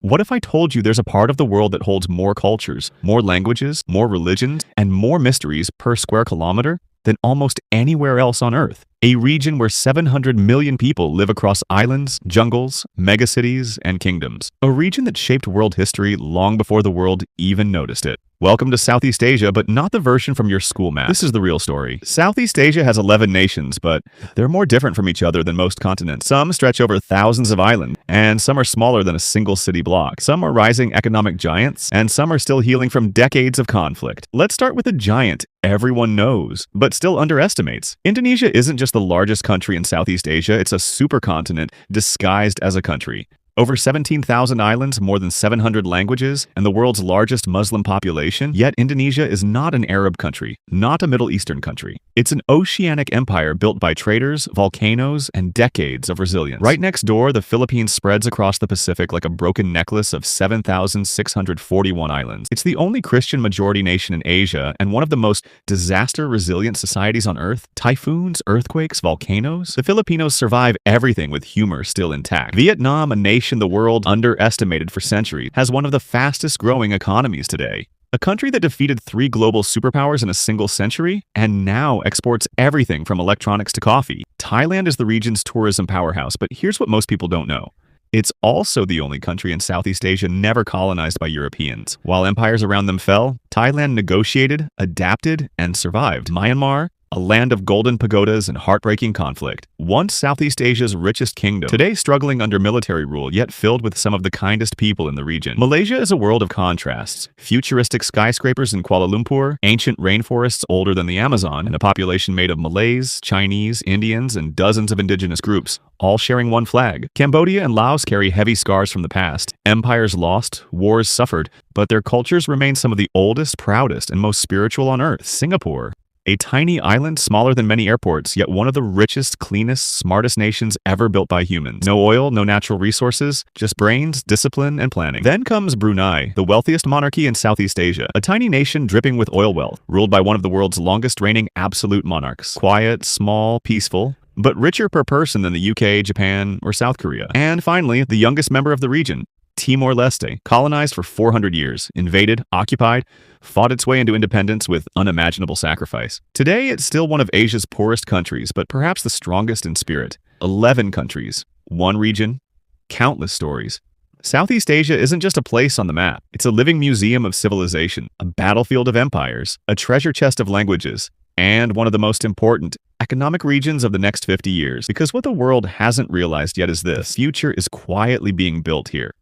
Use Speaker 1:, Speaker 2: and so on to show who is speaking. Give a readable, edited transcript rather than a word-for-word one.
Speaker 1: What if I told you there's a part of the world that holds more cultures, more languages, more religions, and more mysteries per square kilometer than almost anywhere else on Earth? A region where 700 million people live across islands, jungles, megacities, and kingdoms. A region that shaped world history long before the world even noticed it. Welcome to Southeast Asia, but not the version from your school map. This is the real story. Southeast Asia has 11 nations, but they're more different from each other than most continents. Some stretch over thousands of islands, and some are smaller than a single city block. Some are rising economic giants, and some are still healing from decades of conflict. Let's start with a giant everyone knows, but still underestimates. Indonesia isn't just the largest country in Southeast Asia, it's a supercontinent disguised as a country. Over 17,000 islands, more than 700 languages, and the world's largest Muslim population, yet Indonesia is not an Arab country, not a Middle Eastern country. It's an oceanic empire built by traders, volcanoes, and decades of resilience. Right next door, the Philippines spreads across the Pacific like a broken necklace of 7,641 islands. It's the only Christian-majority nation in Asia and one of the most disaster-resilient societies on Earth. Typhoons, earthquakes, volcanoes. The Filipinos survive everything with humor still intact. Vietnam, a nation the world underestimated for centuries, has one of the fastest growing economies today. A country that defeated 3 global superpowers in a single century and now exports everything from electronics to coffee. Thailand is the region's tourism powerhouse, but here's what most people don't know. It's also the only country in Southeast Asia never colonized by Europeans. While empires around them fell, Thailand negotiated, adapted, and survived. Myanmar, a land of golden pagodas and heartbreaking conflict. Once Southeast Asia's richest kingdom, today struggling under military rule, yet filled with some of the kindest people in the region. Malaysia is a world of contrasts. Futuristic skyscrapers in Kuala Lumpur, ancient rainforests older than the Amazon, and a population made of Malays, Chinese, Indians, and dozens of indigenous groups, all sharing one flag. Cambodia and Laos carry heavy scars from the past. Empires lost, wars suffered, but their cultures remain some of the oldest, proudest, and most spiritual on Earth. Singapore, a tiny island smaller than many airports, yet one of the richest, cleanest, smartest nations ever built by humans. No oil, no natural resources, just brains, discipline, and planning. Then comes Brunei, the wealthiest monarchy in Southeast Asia. A tiny nation dripping with oil wealth, ruled by one of the world's longest reigning absolute monarchs. Quiet, small, peaceful, but richer per person than the UK, Japan, or South Korea. And finally, the youngest member of the region, Timor-Leste, colonized for 400 years, invaded, occupied, fought its way into independence with unimaginable sacrifice. Today, it's still one of Asia's poorest countries, but perhaps the strongest in spirit. 11 countries, one region, countless stories. Southeast Asia isn't just a place on the map. It's a living museum of civilization, a battlefield of empires, a treasure chest of languages, and one of the most important economic regions of the next 50 years. Because what the world hasn't realized yet is this: the future is quietly being built here.